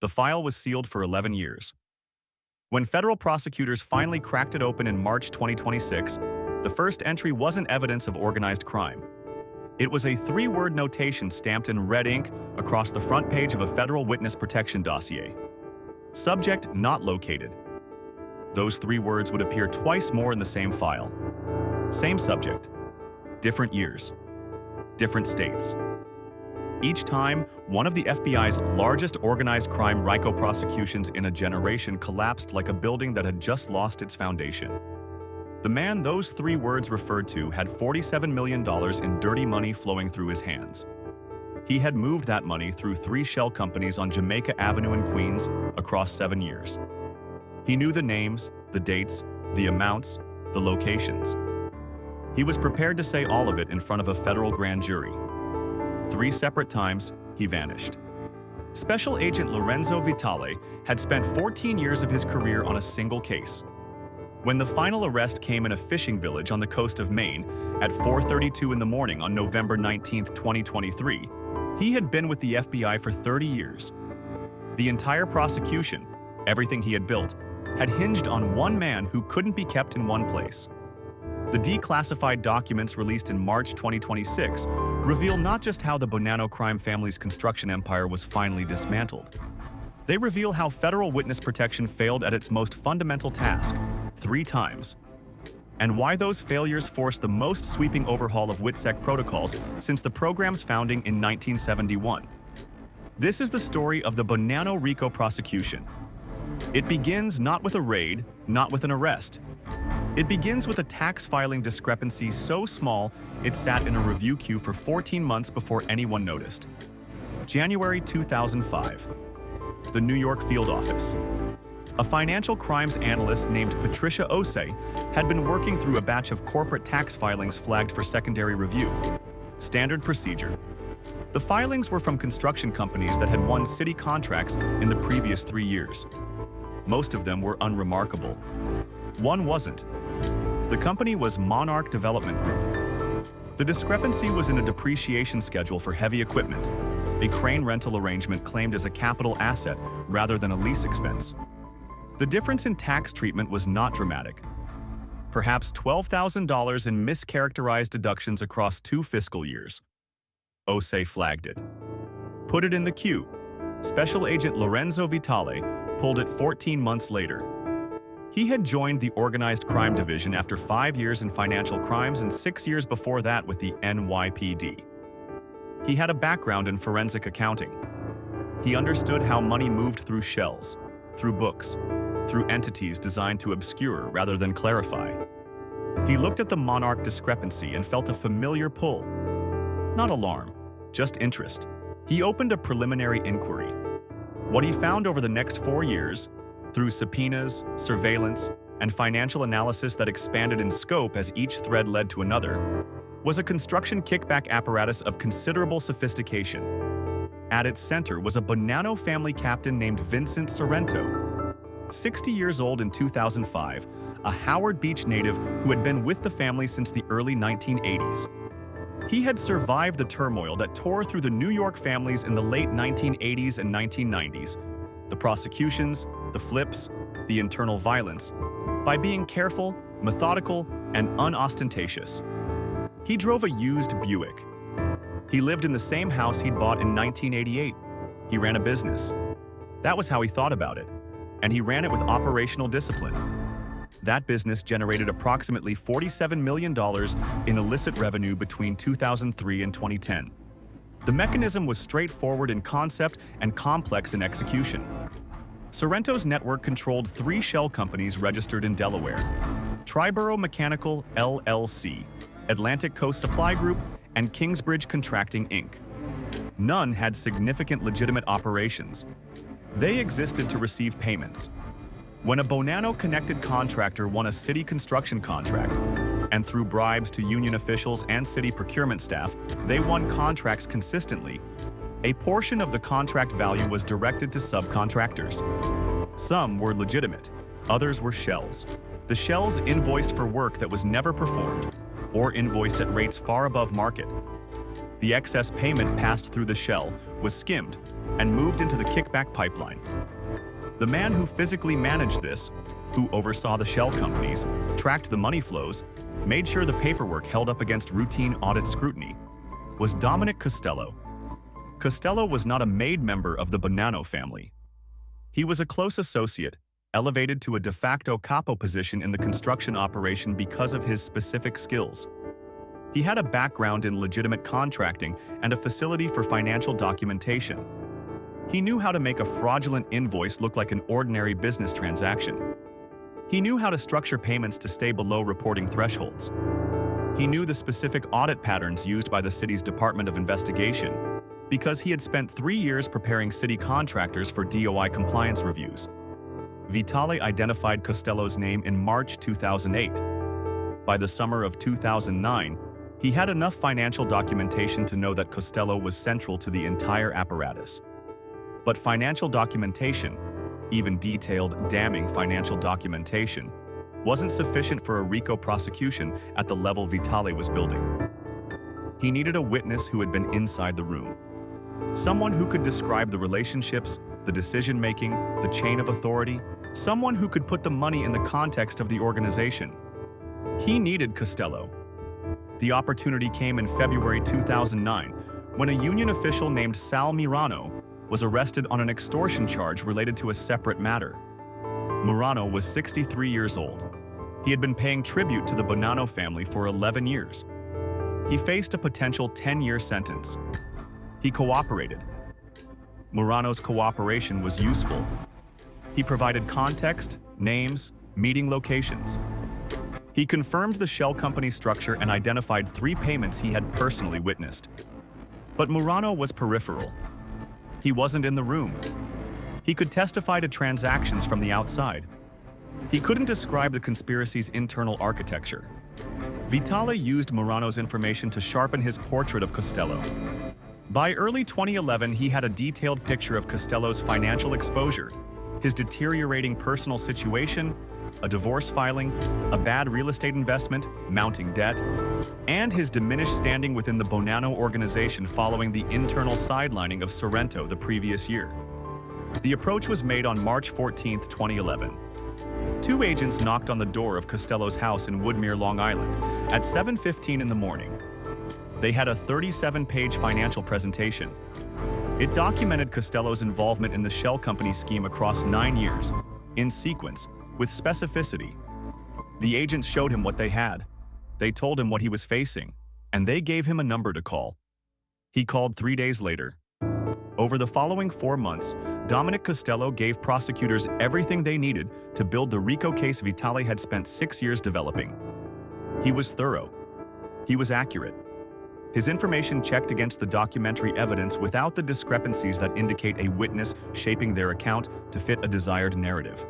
The file was sealed for 11 years. When federal prosecutors finally cracked it open in March 2026, the first entry wasn't evidence of organized crime. It was a 3-word notation stamped in red ink across the front page of a federal witness protection dossier. Subject not located. Those 3 words would appear twice more in the same file. Same subject. Different years. Different states. Each time, one of the FBI's largest organized crime RICO prosecutions in a generation collapsed like a building that had just lost its foundation. The man those 3 words referred to had $47 million in dirty money flowing through his hands. He had moved that money through 3 shell companies on Jamaica Avenue in Queens across 7 years. He knew the names, the dates, the amounts, the locations. He was prepared to say all of it in front of a federal grand jury. 3 separate times, he vanished. Special Agent Lorenzo Vitale had spent 14 years of his career on a single case. When the final arrest came in a fishing village on the coast of Maine at 4:32 in the morning on November 19, 2023, he had been with the FBI for 30 years. The entire prosecution, everything he had built, had hinged on one man who couldn't be kept in one place. The declassified documents released in March 2026 reveal not just how the Bonanno crime family's construction empire was finally dismantled. They reveal how federal witness protection failed at its most fundamental task, 3 times, and why those failures forced the most sweeping overhaul of WITSEC protocols since the program's founding in 1971. This is the story of the Bonanno RICO prosecution. It begins not with a raid, not with an arrest. It begins with a tax filing discrepancy so small it sat in a review queue for 14 months before anyone noticed. January 2005. The New York field office. A financial crimes analyst named Patricia Osei had been working through a batch of corporate tax filings flagged for secondary review. Standard procedure. The filings were from construction companies that had won city contracts in the previous 3 years. Most of them were unremarkable. One wasn't. The company was Monarch Development Group. The discrepancy was in a depreciation schedule for heavy equipment, a crane rental arrangement claimed as a capital asset rather than a lease expense. The difference in tax treatment was not dramatic. Perhaps $12,000 in mischaracterized deductions across 2 fiscal years. Osei flagged it. Put it in the queue. Special Agent Lorenzo Vitale pulled it 14 months later. He had joined the Organized Crime Division after 5 years in financial crimes and 6 years before that with the NYPD. He had a background in forensic accounting. He understood how money moved through shells, through books, through entities designed to obscure rather than clarify. He looked at the Monarch discrepancy and felt a familiar pull. Not alarm, just interest. He opened a preliminary inquiry. What he found over the next 4 years, through subpoenas, surveillance, and financial analysis that expanded in scope as each thread led to another, was a construction kickback apparatus of considerable sophistication. At its center was a Bonanno family captain named Vincent Sorrento. 60 years old in 2005, a Howard Beach native who had been with the family since the early 1980s. He had survived the turmoil that tore through the New York families in the late 1980s and 1990s, the prosecutions, the flips, the internal violence, by being careful, methodical, and unostentatious. He drove a used Buick. He lived in the same house he'd bought in 1988. He ran a business. That was how he thought about it, and he ran it with operational discipline. That business generated approximately $47 million in illicit revenue between 2003 and 2010. The mechanism was straightforward in concept and complex in execution. Sorrento's network controlled 3 shell companies registered in Delaware: Triborough Mechanical, LLC, Atlantic Coast Supply Group, and Kingsbridge Contracting, Inc. None had significant legitimate operations. They existed to receive payments. When a Bonanno-connected contractor won a city construction contract, and through bribes to union officials and city procurement staff, they won contracts consistently, a portion of the contract value was directed to subcontractors. Some were legitimate, others were shells. The shells invoiced for work that was never performed, or invoiced at rates far above market. The excess payment passed through the shell was skimmed, and moved into the kickback pipeline. The man who physically managed this, who oversaw the shell companies, tracked the money flows, made sure the paperwork held up against routine audit scrutiny, was Dominic Costello. Costello was not a made member of the Bonanno family. He was a close associate, elevated to a de facto capo position in the construction operation because of his specific skills. He had a background in legitimate contracting and a facility for financial documentation. He knew how to make a fraudulent invoice look like an ordinary business transaction. He knew how to structure payments to stay below reporting thresholds. He knew the specific audit patterns used by the city's Department of Investigation because he had spent 3 years preparing city contractors for DOI compliance reviews. Vitale identified Costello's name in March 2008. By the summer of 2009, he had enough financial documentation to know that Costello was central to the entire apparatus. But financial documentation, even detailed, damning financial documentation, wasn't sufficient for a RICO prosecution at the level Vitale was building. He needed a witness who had been inside the room. Someone who could describe the relationships, the decision-making, the chain of authority, someone who could put the money in the context of the organization. He needed Costello. The opportunity came in February 2009 when a union official named Sal Murano was arrested on an extortion charge related to a separate matter. Murano was 63 years old. He had been paying tribute to the Bonanno family for 11 years. He faced a potential 10-year sentence. He cooperated. Murano's cooperation was useful. He provided context, names, meeting locations. He confirmed the shell company structure and identified 3 payments he had personally witnessed. But Murano was peripheral. He wasn't in the room. He could testify to transactions from the outside. He couldn't describe the conspiracy's internal architecture. Vitale used Murano's information to sharpen his portrait of Costello. By early 2011, he had a detailed picture of Costello's financial exposure, his deteriorating personal situation, a divorce filing, a bad real estate investment, mounting debt, and his diminished standing within the Bonanno organization following the internal sidelining of Sorrento the previous year. The approach was made on March 14, 2011. 2 agents knocked on the door of Costello's house in Woodmere, Long Island, at 7:15 in the morning. They had a 37-page financial presentation. It documented Costello's involvement in the shell company scheme across 9 years, in sequence, with specificity. The agents showed him what they had. They told him what he was facing, and they gave him a number to call. He called 3 days later. Over the following 4 months, Dominic Costello gave prosecutors everything they needed to build the RICO case Vitale had spent 6 years developing. He was thorough. He was accurate. His information checked against the documentary evidence without the discrepancies that indicate a witness shaping their account to fit a desired narrative.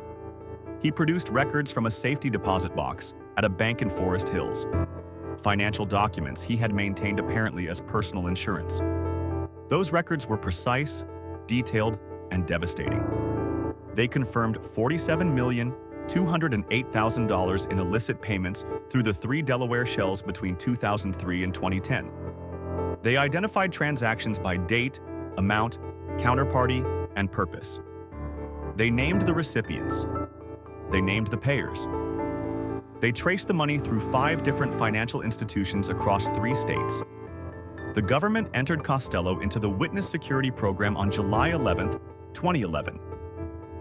He produced records from a safety deposit box at a bank in Forest Hills. Financial documents he had maintained apparently as personal insurance. Those records were precise, detailed, and devastating. They confirmed $47,208,000 in illicit payments through the 3 Delaware shells between 2003 and 2010. They identified transactions by date, amount, counterparty, and purpose. They named the recipients. They named the payers. They traced the money through 5 different financial institutions across 3 states. The government entered Costello into the Witness Security Program on July 11, 2011.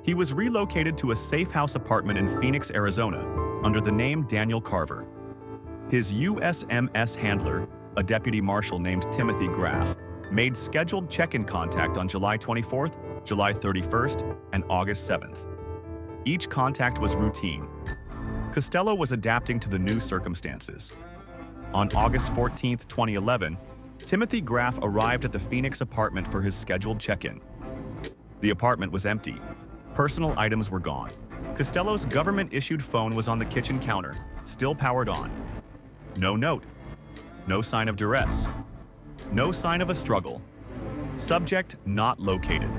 He was relocated to a safehouse apartment in Phoenix, Arizona, under the name Daniel Carver. His USMS handler, a deputy marshal named Timothy Graff, made scheduled check-in contact on July 24th, July 31st, and August 7th. Each contact was routine. Costello was adapting to the new circumstances. On August 14, 2011, Timothy Graff arrived at the Phoenix apartment for his scheduled check-in. The apartment was empty. Personal items were gone. Costello's government-issued phone was on the kitchen counter, still powered on. No note. No sign of duress. No sign of a struggle. Subject not located.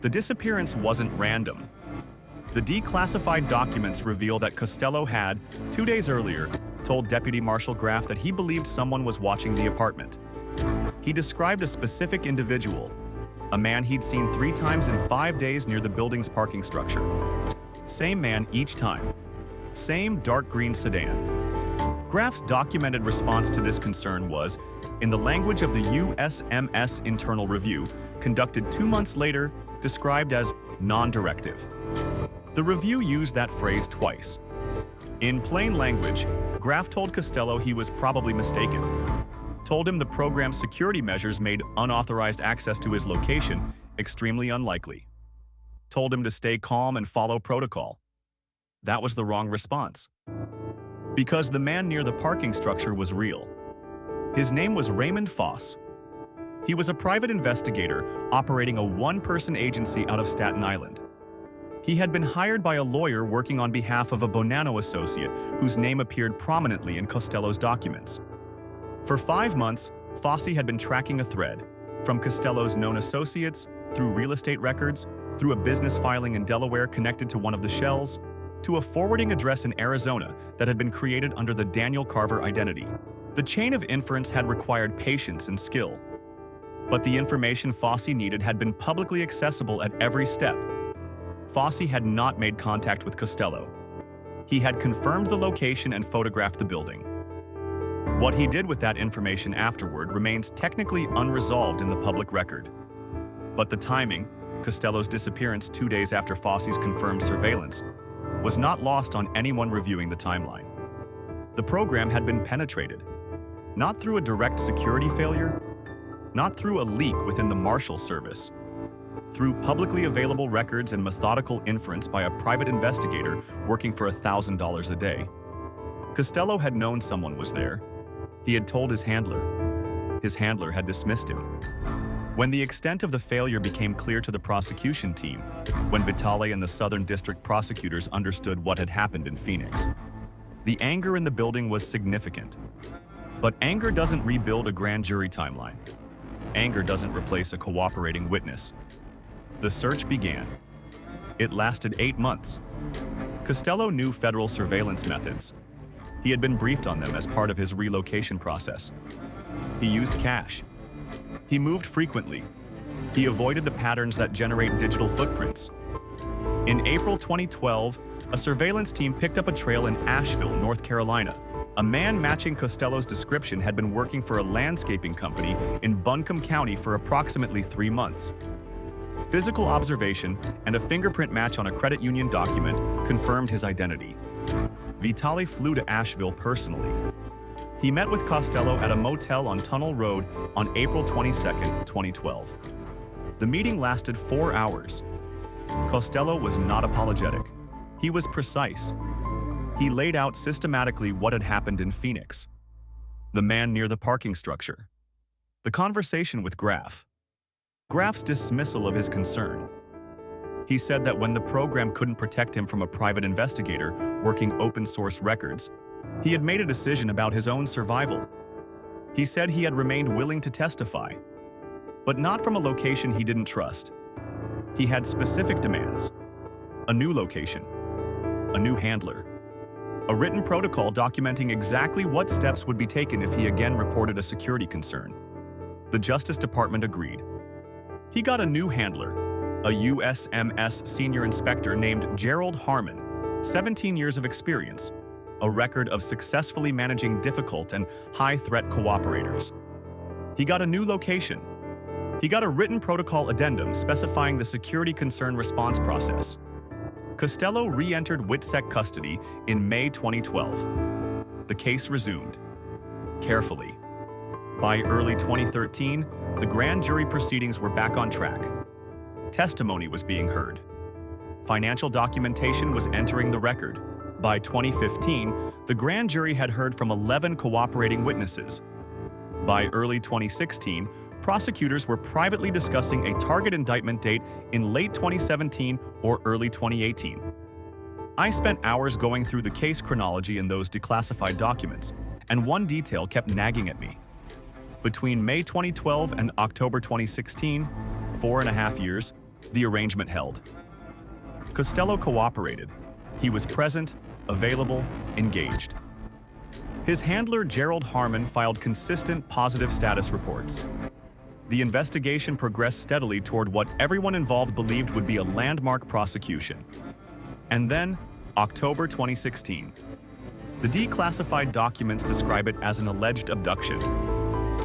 The disappearance wasn't random. The declassified documents reveal that Costello had, 2 days earlier, told Deputy Marshal Graff that he believed someone was watching the apartment. He described a specific individual, a man he'd seen 3 times in 5 days near the building's parking structure. Same man each time. Same dark green sedan. Graff's documented response to this concern was, in the language of the USMS internal review, conducted 2 months later, described as non-directive. The review used that phrase twice. In plain language, Graff told Costello he was probably mistaken, told him the program's security measures made unauthorized access to his location extremely unlikely, told him to stay calm and follow protocol. That was the wrong response. Because the man near the parking structure was real. His name was Raymond Foss. He was a private investigator operating a one-person agency out of Staten Island. He had been hired by a lawyer working on behalf of a Bonanno associate whose name appeared prominently in Costello's documents. For 5 months, Fosse had been tracking a thread, from Costello's known associates, through real estate records, through a business filing in Delaware connected to one of the shells, to a forwarding address in Arizona that had been created under the Daniel Carver identity. The chain of inference had required patience and skill. But the information Fosse needed had been publicly accessible at every step. Fosse had not made contact with Costello. He had confirmed the location and photographed the building. What he did with that information afterward remains technically unresolved in the public record. But the timing, Costello's disappearance 2 days after Fosse's confirmed surveillance, was not lost on anyone reviewing the timeline. The program had been penetrated, not through a direct security failure, not through a leak within the Marshal Service, through publicly available records and methodical inference by a private investigator working for $1,000 a day. Costello had known someone was there. He had told his handler. His handler had dismissed him. When the extent of the failure became clear to the prosecution team, when Vitale and the Southern District prosecutors understood what had happened in Phoenix, the anger in the building was significant. But anger doesn't rebuild a grand jury timeline. Anger doesn't replace a cooperating witness. The search began. It lasted 8 months. Costello knew federal surveillance methods. He had been briefed on them as part of his relocation process. He used cash. He moved frequently. He avoided the patterns that generate digital footprints. In April 2012, a surveillance team picked up a trail in Asheville, North Carolina. A man matching Costello's description had been working for a landscaping company in Buncombe County for approximately 3 months. Physical observation and a fingerprint match on a credit union document confirmed his identity. Vitale flew to Asheville personally. He met with Costello at a motel on Tunnel Road on April 22, 2012. The meeting lasted 4 hours. Costello was not apologetic. He was precise. He laid out systematically what had happened in Phoenix. The man near the parking structure. The conversation with Graff. Graff's dismissal of his concern. He said that when the program couldn't protect him from a private investigator working open-source records, he had made a decision about his own survival. He said he had remained willing to testify, but not from a location he didn't trust. He had specific demands: a new location, a new handler, a written protocol documenting exactly what steps would be taken if he again reported a security concern. The Justice Department agreed. He got a new handler, a USMS senior inspector named Gerald Harmon, 17 years of experience, a record of successfully managing difficult and high-threat cooperators. He got a new location. He got a written protocol addendum specifying the security concern response process. Costello re-entered WITSEC custody in May 2012. The case resumed. Carefully. By early 2013, the grand jury proceedings were back on track. Testimony was being heard. Financial documentation was entering the record. By 2015, the grand jury had heard from 11 cooperating witnesses. By early 2016, prosecutors were privately discussing a target indictment date in late 2017 or early 2018. I spent hours going through the case chronology in those declassified documents, and one detail kept nagging at me. Between May 2012 and October 2016, 4.5 years, the arrangement held. Costello cooperated. He was present, available, engaged. His handler, Gerald Harmon, filed consistent positive status reports. The investigation progressed steadily toward what everyone involved believed would be a landmark prosecution. And then, October 2016. The declassified documents describe it as an alleged abduction.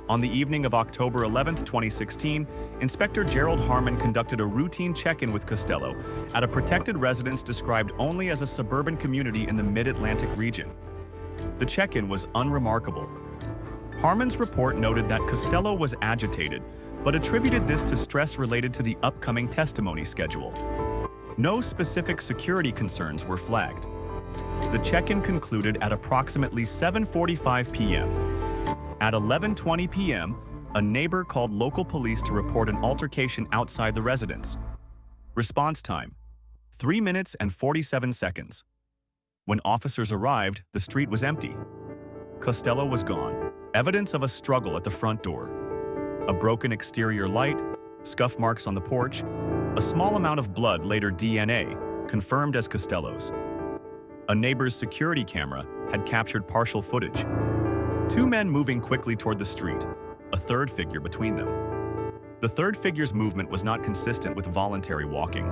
On the evening of October 11, 2016, Inspector Gerald Harmon conducted a routine check-in with Costello at a protected residence described only as a suburban community in the mid-Atlantic region. The check-in was unremarkable. Harmon's report noted that Costello was agitated, but attributed this to stress related to the upcoming testimony schedule. No specific security concerns were flagged. The check-in concluded at approximately 7:45 p.m. At 11:20 p.m., a neighbor called local police to report an altercation outside the residence. Response time: 3 minutes and 47 seconds. When officers arrived, the street was empty. Costello was gone. Evidence of a struggle at the front door. A broken exterior light, scuff marks on the porch, a small amount of blood, later DNA, confirmed as Costello's. A neighbor's security camera had captured partial footage. 2 men moving quickly toward the street, a third figure between them. The third figure's movement was not consistent with voluntary walking.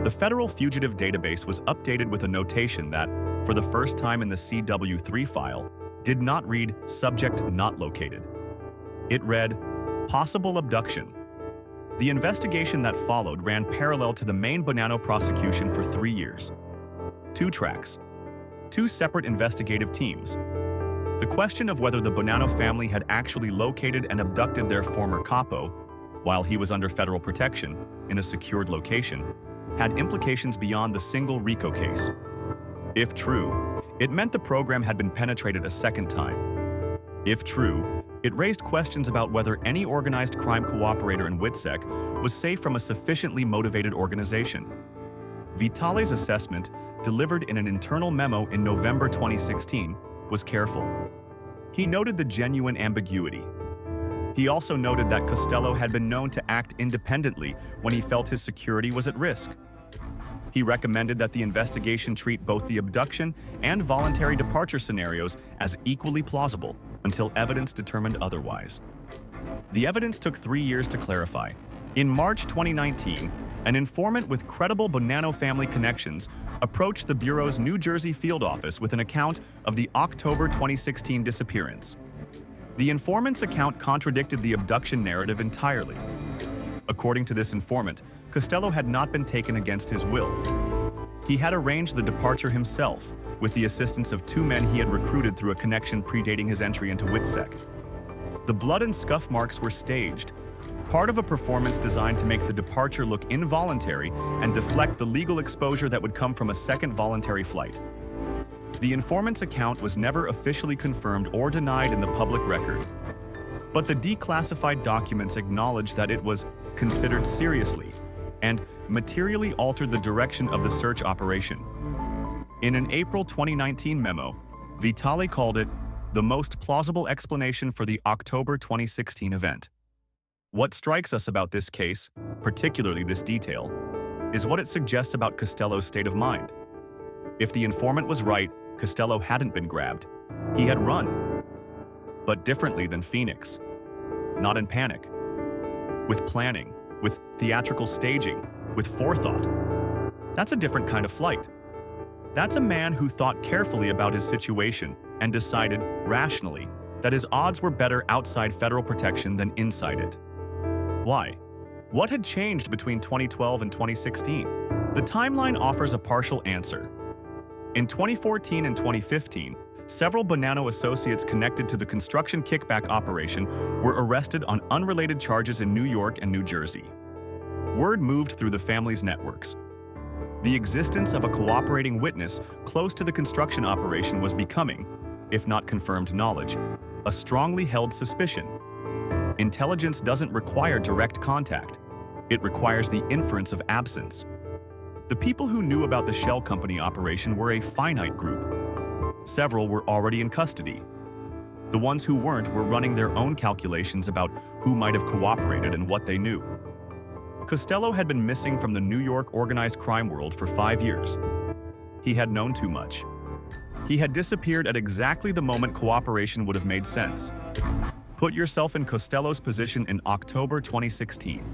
The federal fugitive database was updated with a notation that, for the first time in the CW3 file, did not read "subject not located." It read, "possible abduction." The investigation that followed ran parallel to the Maine Bonanno prosecution for 3 years. 2 tracks. 2 separate investigative teams. The question of whether the Bonanno family had actually located and abducted their former capo, while he was under federal protection, in a secured location, had implications beyond the single RICO case. If true, it meant the program had been penetrated a second time. If true, it raised questions about whether any organized crime cooperator in WITSEC was safe from a sufficiently motivated organization. Vitale's assessment, delivered in an internal memo in November 2016, was careful. He noted the genuine ambiguity. He also noted that Costello had been known to act independently when he felt his security was at risk. He recommended that the investigation treat both the abduction and voluntary departure scenarios as equally plausible until evidence determined otherwise. The evidence took 3 years to clarify. In March 2019, an informant with credible Bonanno family connections approached the Bureau's New Jersey field office with an account of the October 2016 disappearance. The informant's account contradicted the abduction narrative entirely. According to this informant, Costello had not been taken against his will. He had arranged the departure himself, with the assistance of 2 men he had recruited through a connection predating his entry into WITSEC. The blood and scuff marks were staged, part of a performance designed to make the departure look involuntary and deflect the legal exposure that would come from a second voluntary flight. The informant's account was never officially confirmed or denied in the public record, but the declassified documents acknowledge that it was considered seriously and materially altered the direction of the search operation. In an April 2019 memo, Vitale called it the most plausible explanation for the October 2016 event. What strikes us about this case, particularly this detail, is what it suggests about Costello's state of mind. If the informant was right, Costello hadn't been grabbed. He had run. But differently than Phoenix. Not in panic. With planning, with theatrical staging, with forethought. That's a different kind of flight. That's a man who thought carefully about his situation and decided, rationally, that his odds were better outside federal protection than inside it. Why? What had changed between 2012 and 2016? The timeline offers a partial answer. In 2014 and 2015, several Bonanno associates connected to the construction kickback operation were arrested on unrelated charges in New York and New Jersey. Word moved through the family's networks. The existence of a cooperating witness close to the construction operation was becoming, if not confirmed knowledge, a strongly held suspicion. Intelligence doesn't require direct contact. It requires the inference of absence. The people who knew about the shell company operation were a finite group. Several were already in custody. The ones who weren't were running their own calculations about who might have cooperated and what they knew. Costello had been missing from the New York organized crime world for 5 years. He had known too much. He had disappeared at exactly the moment cooperation would have made sense. Put yourself in Costello's position in October 2016.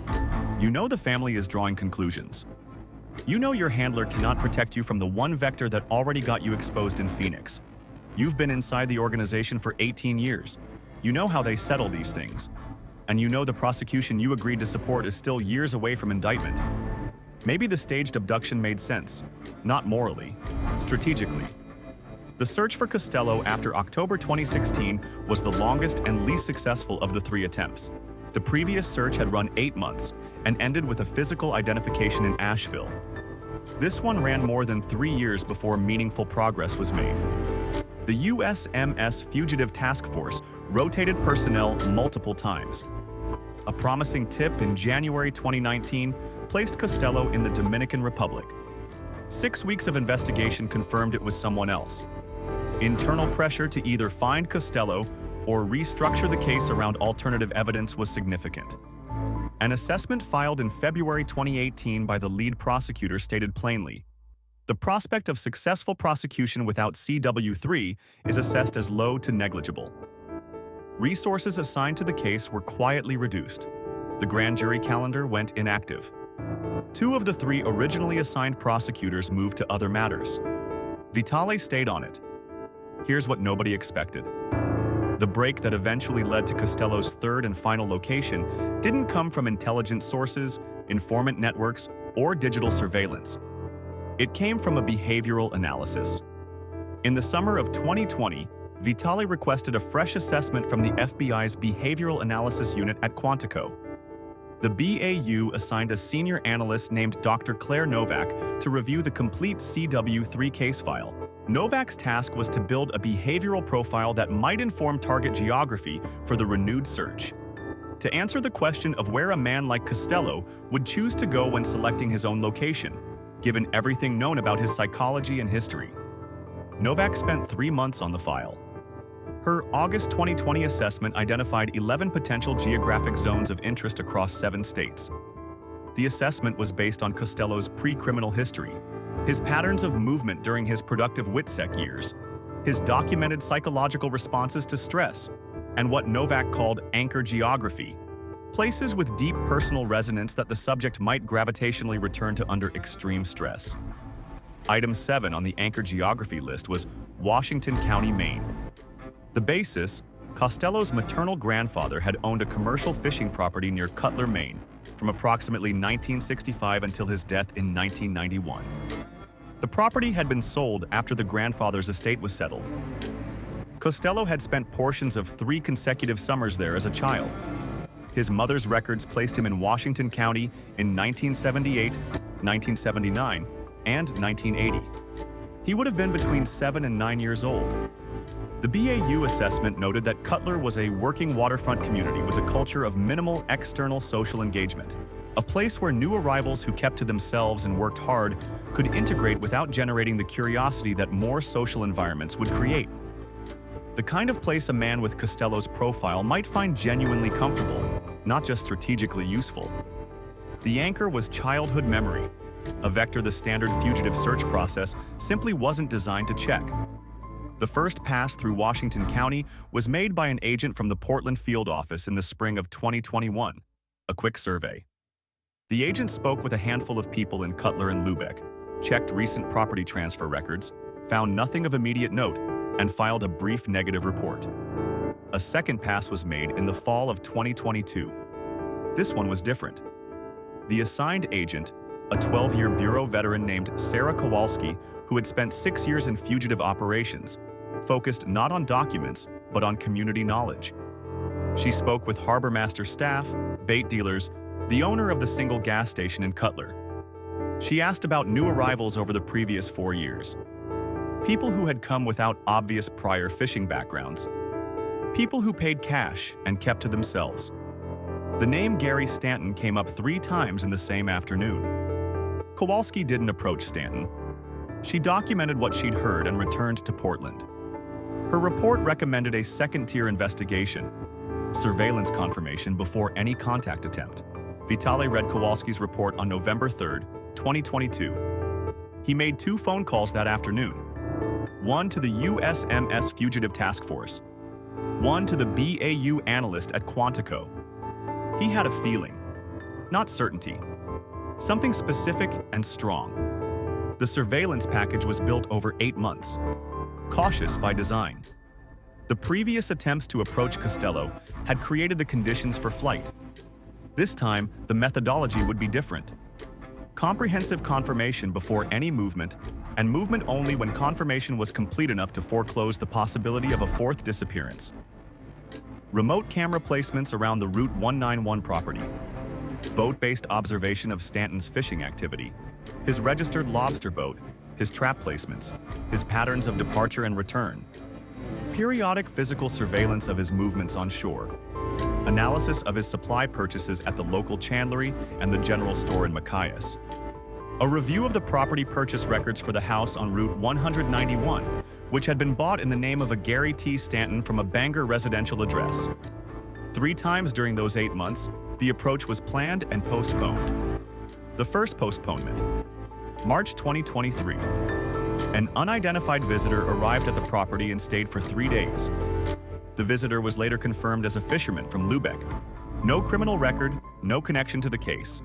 You know the family is drawing conclusions. You know your handler cannot protect you from the one vector that already got you exposed in Phoenix. You've been inside the organization for 18 years. You know how they settle these things. And you know the prosecution you agreed to support is still years away from indictment. Maybe the staged abduction made sense, not morally, strategically. The search for Costello after October 2016 was the longest and least successful of the 3 attempts. The previous search had run 8 months and ended with a physical identification in Asheville. This one ran more than 3 years before meaningful progress was made. The USMS Fugitive Task Force rotated personnel multiple times. A promising tip in January 2019 placed Costello in the Dominican Republic. 6 weeks of investigation confirmed it was someone else. Internal pressure to either find Costello or restructure the case around alternative evidence was significant. An assessment filed in February 2018 by the lead prosecutor stated plainly, the prospect of successful prosecution without CW3 is assessed as low to negligible. Resources assigned to the case were quietly reduced. The grand jury calendar went inactive. 2 of the 3 originally assigned prosecutors moved to other matters. Vitale stayed on it. Here's what nobody expected. The break that eventually led to Costello's 3rd and final location didn't come from intelligence sources, informant networks, or digital surveillance. It came from a behavioral analysis. In the summer of 2020, Vitale requested a fresh assessment from the FBI's Behavioral Analysis Unit at Quantico. The BAU assigned a senior analyst named Dr. Claire Novak to review the complete CW3 case file. Novak's task was to build a behavioral profile that might inform target geography for the renewed search. To answer the question of where a man like Costello would choose to go when selecting his own location, given everything known about his psychology and history. Novak spent 3 months on the file. Her August 2020 assessment identified 11 potential geographic zones of interest across 7 states. The assessment was based on Costello's pre-criminal history, his patterns of movement during his productive WITSEC years, his documented psychological responses to stress, and what Novak called anchor geography, places with deep personal resonance that the subject might gravitationally return to under extreme stress. Item 7 on the anchor geography list was Washington County, Maine. The basis, Costello's maternal grandfather had owned a commercial fishing property near Cutler, Maine, from approximately 1965 until his death in 1991. The property had been sold after the grandfather's estate was settled. Costello had spent portions of 3 consecutive summers there as a child. His mother's records placed him in Washington County in 1978, 1979, and 1980. He would have been between 7 and 9 years old. The BAU assessment noted that Cutler was a working waterfront community with a culture of minimal external social engagement, a place where new arrivals who kept to themselves and worked hard could integrate without generating the curiosity that more social environments would create. The kind of place a man with Costello's profile might find genuinely comfortable, not just strategically useful. The anchor was childhood memory, a vector the standard fugitive search process simply wasn't designed to check. The first pass through Washington County was made by an agent from the Portland field office in the spring of 2021, a quick survey. The agent spoke with a handful of people in Cutler and Lubeck, checked recent property transfer records, found nothing of immediate note, and filed a brief negative report. A second pass was made in the fall of 2022. This one was different. The assigned agent, a 12-year Bureau veteran named Sarah Kowalski, who had spent 6 years in fugitive operations, focused not on documents, but on community knowledge. She spoke with harbor master staff, bait dealers, the owner of the single gas station in Cutler. She asked about new arrivals over the previous 4 years. People who had come without obvious prior fishing backgrounds. People who paid cash and kept to themselves. The name Gary Stanton came up 3 times in the same afternoon. Kowalski didn't approach Stanton. She documented what she'd heard and returned to Portland. Her report recommended a second-tier investigation, surveillance confirmation before any contact attempt. Vitale read Kowalski's report on November 3, 2022. He made 2 phone calls that afternoon. One to the USMS Fugitive Task Force. one to the BAU analyst at Quantico. He had a feeling, not certainty, something specific and strong. The surveillance package was built over 8 months, cautious by design. The previous attempts to approach Costello had created the conditions for flight. This time, the methodology would be different. Comprehensive confirmation before any movement, and movement only when confirmation was complete enough to foreclose the possibility of a fourth disappearance. Remote camera placements around the Route 191 property. Boat-based observation of Stanton's fishing activity, his registered lobster boat, his trap placements, his patterns of departure and return. Periodic physical surveillance of his movements on shore. Analysis of his supply purchases at the local chandlery and the general store in Machias. A review of the property purchase records for the house on Route 191, which had been bought in the name of a Gary T. Stanton from a Bangor residential address. 3 times during those 8 months, the approach was planned and postponed. The first postponement, March 2023. An unidentified visitor arrived at the property and stayed for 3 days. The visitor was later confirmed as a fisherman from Lubeck. No criminal record, no connection to the case.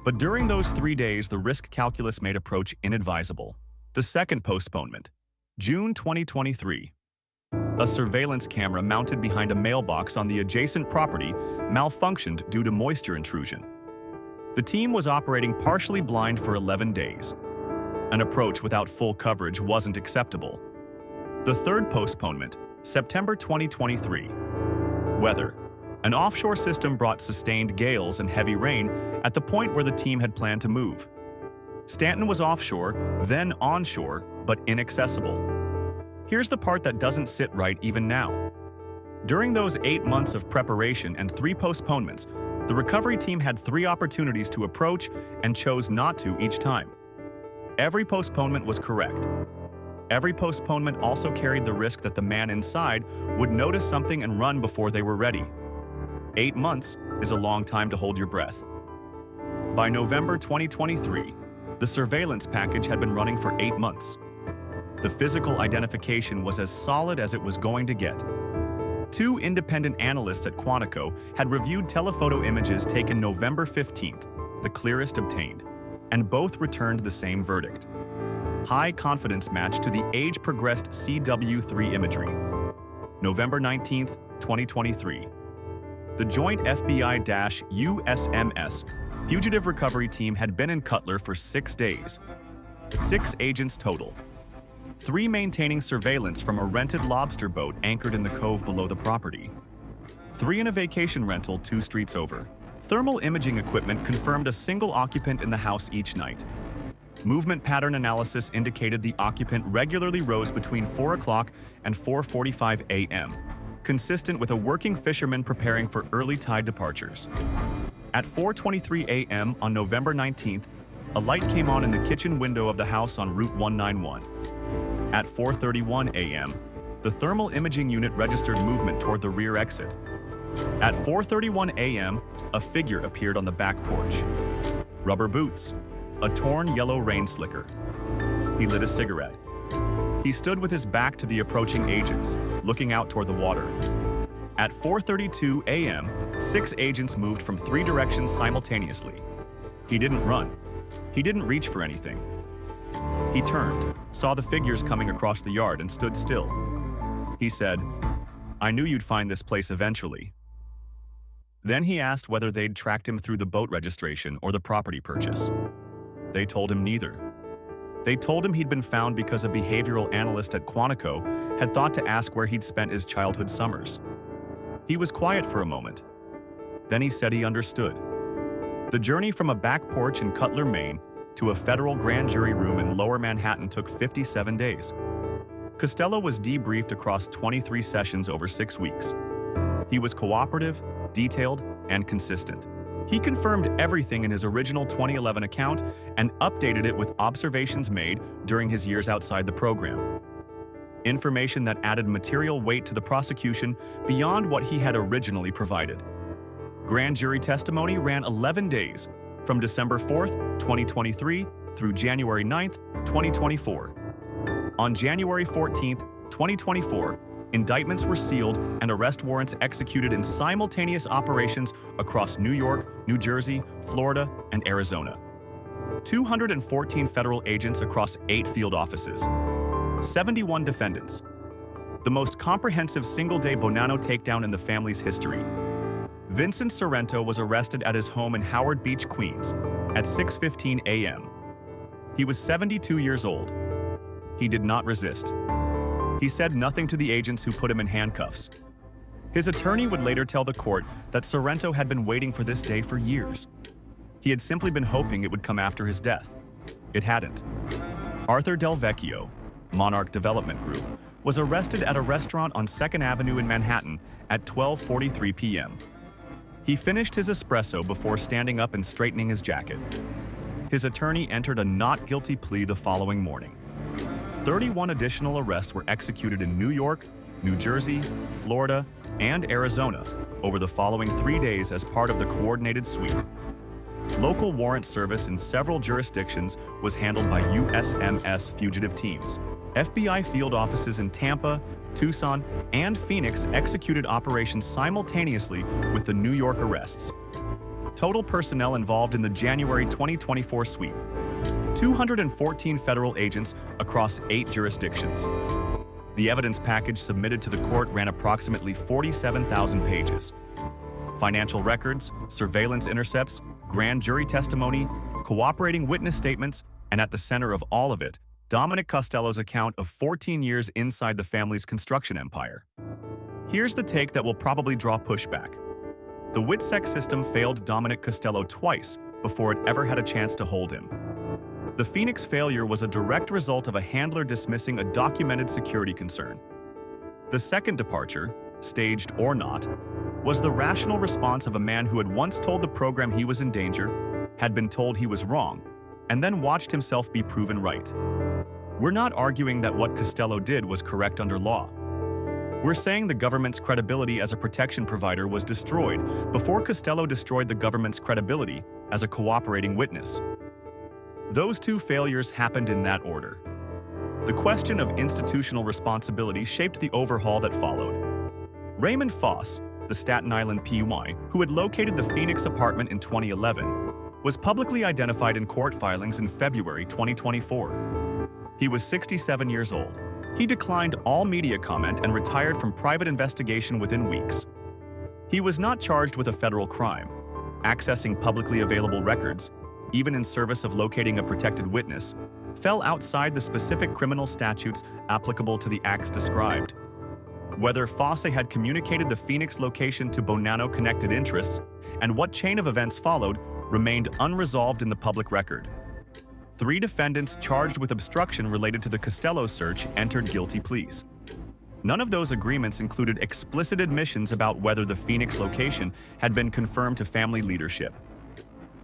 But during those 3 days, the risk calculus made approach inadvisable. The second postponement, June 2023. A surveillance camera mounted behind a mailbox on the adjacent property malfunctioned due to moisture intrusion. The team was operating partially blind for 11 days. An approach without full coverage wasn't acceptable. The third postponement, September 2023. Weather. An offshore system brought sustained gales and heavy rain at the point where the team had planned to move. Stanton was offshore, then onshore, but inaccessible. Here's the part that doesn't sit right even now. During those 8 months of preparation and 3 postponements, the recovery team had 3 opportunities to approach and chose not to each time. Every postponement was correct. Every postponement also carried the risk that the man inside would notice something and run before they were ready. 8 months is a long time to hold your breath. By November 2023, the surveillance package had been running for 8 months. The physical identification was as solid as it was going to get. 2 independent analysts at Quantico had reviewed telephoto images taken November 15th, the clearest obtained, and both returned the same verdict. High confidence match to the age-progressed CW3 imagery. November 19th, 2023. The joint FBI-USMS fugitive recovery team had been in Cutler for 6 days. 6 agents total. 3 maintaining surveillance from a rented lobster boat anchored in the cove below the property. 3 in a vacation rental 2 streets over. Thermal imaging equipment confirmed a single occupant in the house each night. Movement pattern analysis indicated the occupant regularly rose between 4 o'clock and 4:45 a.m., consistent with a working fisherman preparing for early tide departures. At 4:23 a.m. on November 19th, a light came on in the kitchen window of the house on Route 191. At 4:31 a.m., the thermal imaging unit registered movement toward the rear exit. At 4:31 a.m., a figure appeared on the back porch. Rubber boots, a torn yellow rain slicker. He lit a cigarette. He stood with his back to the approaching agents, looking out toward the water. At 4:32 a.m., 6 agents moved from 3 directions simultaneously. He didn't run. He didn't reach for anything. He turned, saw the figures coming across the yard, and stood still. He said, "I knew you'd find this place eventually." Then he asked whether they'd tracked him through the boat registration or the property purchase. They told him neither. They told him he'd been found because a behavioral analyst at Quantico had thought to ask where he'd spent his childhood summers. He was quiet for a moment. Then he said he understood. The journey from a back porch in Cutler, Maine, to a federal grand jury room in Lower Manhattan took 57 days. Costello was debriefed across 23 sessions over 6 weeks. He was cooperative, detailed, and consistent. He confirmed everything in his original 2011 account and updated it with observations made during his years outside the program. Information that added material weight to the prosecution beyond what he had originally provided. Grand jury testimony ran 11 days, from December 4th, 2023 through January 9th, 2024. On January 14th, 2024, Indictments were sealed and arrest warrants executed in simultaneous operations across New York, New Jersey, Florida, and Arizona. 214 federal agents across 8 field offices. 71 defendants. The most comprehensive single-day Bonanno takedown in the family's history. Vincent Sorrento was arrested at his home in Howard Beach, Queens, at 6:15 a.m. He was 72 years old. He did not resist. He said nothing to the agents who put him in handcuffs. His attorney would later tell the court that Sorrento had been waiting for this day for years. He had simply been hoping it would come after his death. It hadn't. Arthur Del Vecchio, Monarch Development Group, was arrested at a restaurant on 2nd Avenue in Manhattan at 12:43 p.m. He finished his espresso before standing up and straightening his jacket. His attorney entered a not guilty plea the following morning. 31 additional arrests were executed in New York, New Jersey, Florida, and Arizona over the following 3 days as part of the coordinated sweep. Local warrant service in several jurisdictions was handled by USMS fugitive teams. FBI field offices in Tampa, Tucson, and Phoenix executed operations simultaneously with the New York arrests. Total personnel involved in the January 2024 sweep: 214 federal agents across 8 jurisdictions. The evidence package submitted to the court ran approximately 47,000 pages. Financial records, surveillance intercepts, grand jury testimony, cooperating witness statements, and at the center of all of it, Dominic Costello's account of 14 years inside the family's construction empire. Here's the take that will probably draw pushback. The WITSEC system failed Dominic Costello twice before it ever had a chance to hold him. The Phoenix failure was a direct result of a handler dismissing a documented security concern. The second departure, staged or not, was the rational response of a man who had once told the program he was in danger, had been told he was wrong, and then watched himself be proven right. We're not arguing that what Costello did was correct under law. We're saying the government's credibility as a protection provider was destroyed before Costello destroyed the government's credibility as a cooperating witness. Those 2 failures happened in that order. The question of institutional responsibility shaped the overhaul that followed. Raymond Foss, the Staten Island PY, who had located the Phoenix apartment in 2011, was publicly identified in court filings in February 2024. He was 67 years old. He declined all media comment and retired from private investigation within weeks. He was not charged with a federal crime. Accessing publicly available records, even in service of locating a protected witness, fell outside the specific criminal statutes applicable to the acts described. Whether Fosse had communicated the Phoenix location to Bonanno-connected interests and what chain of events followed remained unresolved in the public record. 3 defendants charged with obstruction related to the Costello search entered guilty pleas. None of those agreements included explicit admissions about whether the Phoenix location had been confirmed to family leadership.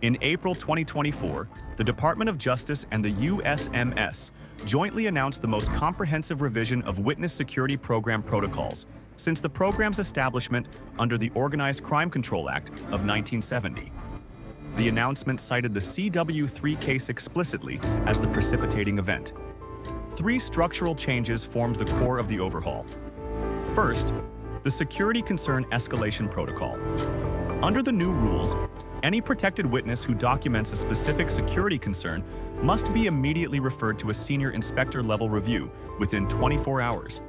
In April 2024, the Department of Justice and the USMS jointly announced the most comprehensive revision of witness security program protocols since the program's establishment under the Organized Crime Control Act of 1970. The announcement cited the CW3 case explicitly as the precipitating event. 3 structural changes formed the core of the overhaul. First, the Security Concern Escalation Protocol. Under the new rules, any protected witness who documents a specific security concern must be immediately referred to a senior inspector-level review within 24 hours.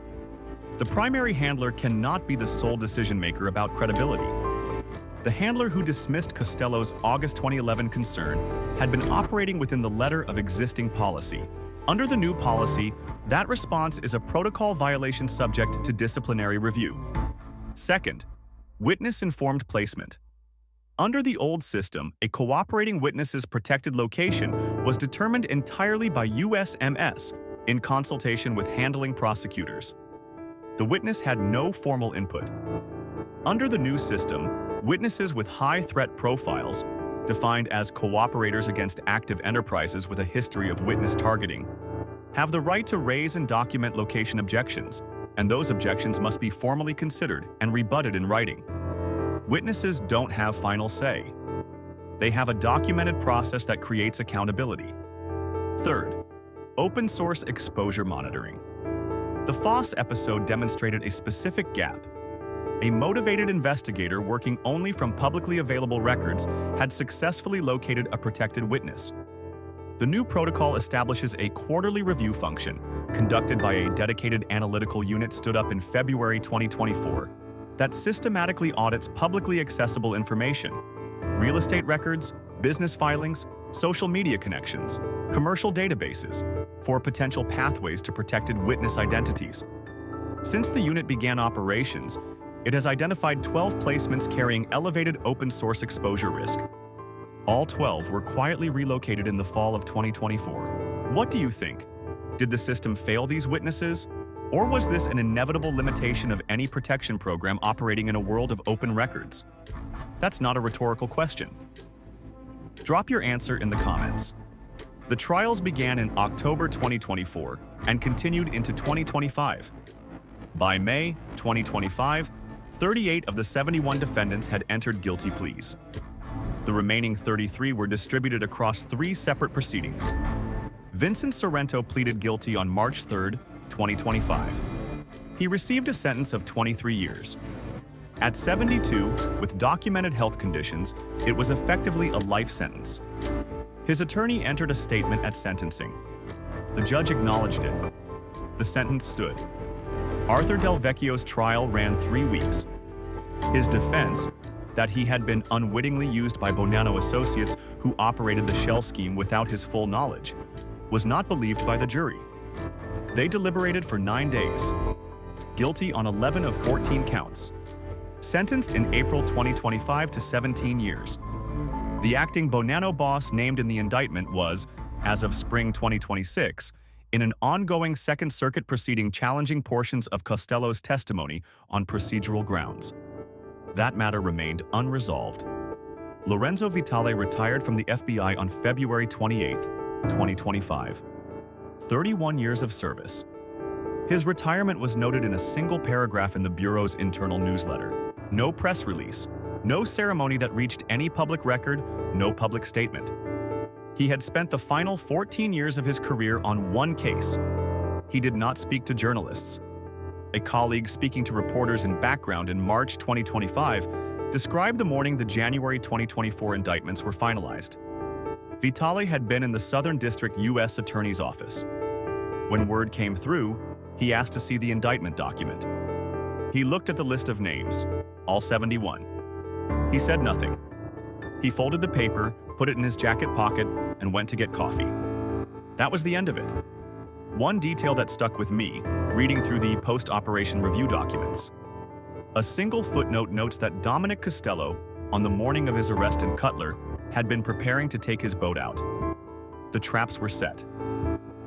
The primary handler cannot be the sole decision-maker about credibility. The handler who dismissed Costello's August 2011 concern had been operating within the letter of existing policy. Under the new policy, that response is a protocol violation subject to disciplinary review. Second, witness-informed placement. Under the old system, a cooperating witness's protected location was determined entirely by USMS in consultation with handling prosecutors. The witness had no formal input. Under the new system, witnesses with high threat profiles, defined as cooperators against active enterprises with a history of witness targeting, have the right to raise and document location objections, and those objections must be formally considered and rebutted in writing. Witnesses don't have final say. They have a documented process that creates accountability. Third, open source exposure monitoring. The Foss episode demonstrated a specific gap. A motivated investigator working only from publicly available records had successfully located a protected witness. The new protocol establishes a quarterly review function, conducted by a dedicated analytical unit stood up in February 2024, that systematically audits publicly accessible information, real estate records, business filings, social media connections, commercial databases, for potential pathways to protected witness identities. Since the unit began operations, it has identified 12 placements carrying elevated open-source exposure risk. All 12 were quietly relocated in the fall of 2024. What do you think? Did the system fail these witnesses? Or was this an inevitable limitation of any protection program operating in a world of open records? That's not a rhetorical question. Drop your answer in the comments. The trials began in October 2024 and continued into 2025. By May 2025, 38 of the 71 defendants had entered guilty pleas. The remaining 33 were distributed across 3 separate proceedings. Vincent Sorrento pleaded guilty on March 3, 2025. He received a sentence of 23 years. At 72, with documented health conditions, it was effectively a life sentence. His attorney entered a statement at sentencing. The judge acknowledged it. The sentence stood. Arthur Del Vecchio's trial ran 3 weeks. His defense, that he had been unwittingly used by Bonanno associates who operated the shell scheme without his full knowledge, was not believed by the jury. They deliberated for 9 days. Guilty on 11 of 14 counts. Sentenced in April 2025 to 17 years. The acting Bonanno boss named in the indictment was, as of spring 2026, in an ongoing Second Circuit proceeding challenging portions of Costello's testimony on procedural grounds. That matter remained unresolved. Lorenzo Vitale retired from the FBI on February 28, 2025. 31 years of service. His retirement was noted in a single paragraph in the Bureau's internal newsletter. No press release, no ceremony that reached any public record, no public statement. He had spent the final 14 years of his career on one case. He did not speak to journalists. A colleague speaking to reporters in background in March 2025 described the morning the January 2024 indictments were finalized. Vitale had been in the Southern District U.S. Attorney's Office. When word came through, he asked to see the indictment document. He looked at the list of names, all 71. He said nothing. He folded the paper, put it in his jacket pocket, and went to get coffee. That was the end of it. One detail that stuck with me, reading through the post-operation review documents. A single footnote notes that Dominic Costello, on the morning of his arrest in Cutler, had been preparing to take his boat out. The traps were set.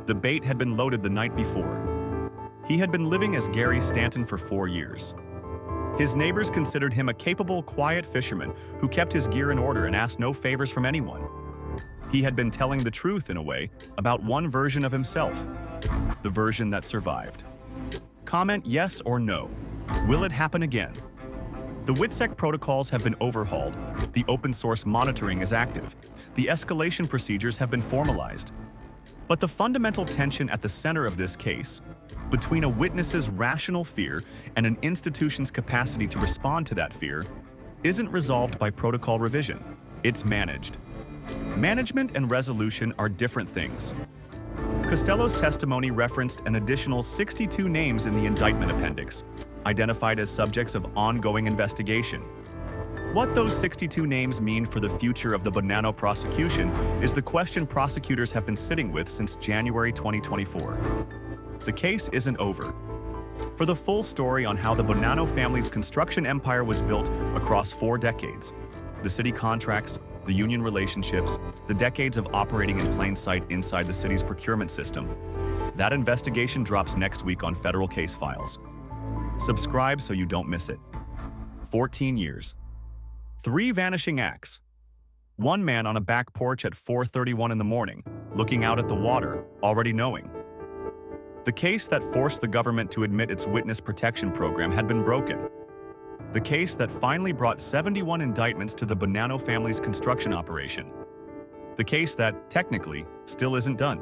The bait had been loaded the night before. He had been living as Gary Stanton for 4 years. His neighbors considered him a capable, quiet fisherman who kept his gear in order and asked no favors from anyone. He had been telling the truth, in a way, about one version of himself, the version that survived. Comment yes or no. Will it happen again? The WITSEC protocols have been overhauled. The open-source monitoring is active. The escalation procedures have been formalized. But the fundamental tension at the center of this case, between a witness's rational fear and an institution's capacity to respond to that fear, isn't resolved by protocol revision. It's managed. Management and resolution are different things. Costello's testimony referenced an additional 62 names in the indictment appendix, identified as subjects of ongoing investigation. What those 62 names mean for the future of the Bonanno prosecution is the question prosecutors have been sitting with since January 2024. The case isn't over. For the full story on how the Bonanno family's construction empire was built across 4 decades, the city contracts, the union relationships, the decades of operating in plain sight inside the city's procurement system, that investigation drops next week on Federal Case Files. Subscribe so you don't miss it. 14 years. 3 vanishing acts. One man on a back porch at 4:31 in the morning, looking out at the water, already knowing. The case that forced the government to admit its witness protection program had been broken. The case that finally brought 71 indictments to the Bonanno family's construction operation. The case that, technically, still isn't done.